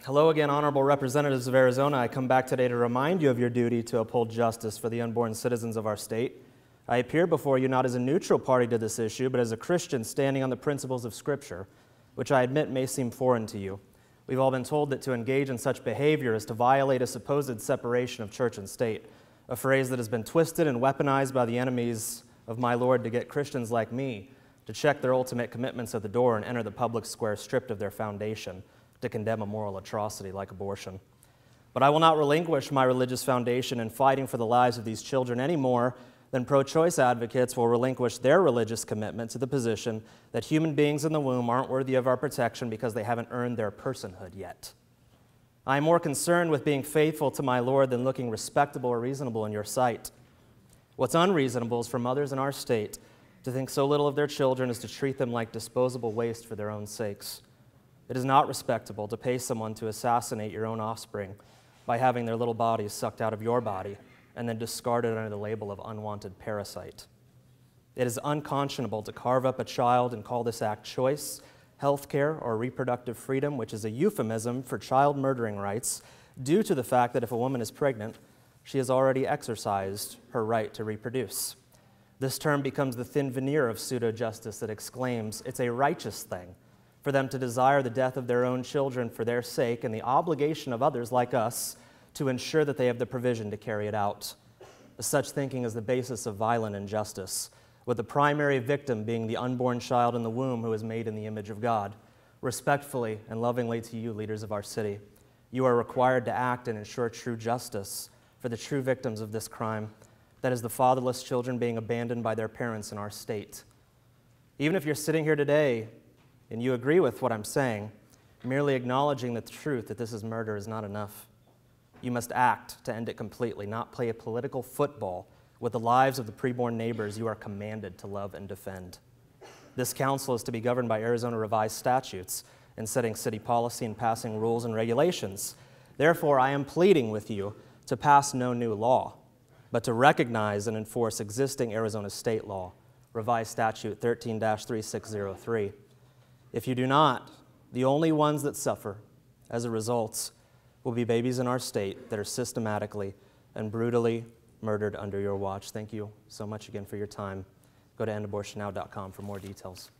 Hello again, honorable representatives of Arizona. I come back today to remind you of your duty to uphold justice for the unborn citizens of our state. I appear before you not as a neutral party to this issue, but as a Christian standing on the principles of Scripture, which I admit may seem foreign to you. We've all been told that to engage in such behavior is to violate a supposed separation of church and state, a phrase that has been twisted and weaponized by the enemies of my Lord to get Christians like me to check their ultimate commitments at the door and enter the public square stripped of their foundation, to condemn a moral atrocity like abortion. But I will not relinquish my religious foundation in fighting for the lives of these children any more than pro-choice advocates will relinquish their religious commitment to the position that human beings in the womb aren't worthy of our protection because they haven't earned their personhood yet. I am more concerned with being faithful to my Lord than looking respectable or reasonable in your sight. What's unreasonable is for mothers in our state to think so little of their children as to treat them like disposable waste for their own sakes. It is not respectable to pay someone to assassinate your own offspring by having their little bodies sucked out of your body and then discarded under the label of unwanted parasite. It is unconscionable to carve up a child and call this act choice, health care, or reproductive freedom, which is a euphemism for child murdering rights, due to the fact that if a woman is pregnant, she has already exercised her right to reproduce. This term becomes the thin veneer of pseudo-justice that exclaims, it's a righteous thing for them to desire the death of their own children for their sake and the obligation of others like us to ensure that they have the provision to carry it out. Such thinking is the basis of violent injustice, with the primary victim being the unborn child in the womb who is made in the image of God. Respectfully and lovingly to you, leaders of our city, you are required to act and ensure true justice for the true victims of this crime, that is the fatherless children being abandoned by their parents in our state. Even if you're sitting here today and you agree with what I'm saying, merely acknowledging the truth that this is murder is not enough. You must act to end it completely, not play a political football with the lives of the preborn neighbors you are commanded to love and defend. This council is to be governed by Arizona revised statutes in setting city policy and passing rules and regulations. Therefore, I am pleading with you to pass no new law, but to recognize and enforce existing Arizona state law, revised statute 13-3603. If you do not, the only ones that suffer as a result will be babies in our state that are systematically and brutally murdered under your watch. Thank you so much again for your time. Go to endabortionnow.com for more details.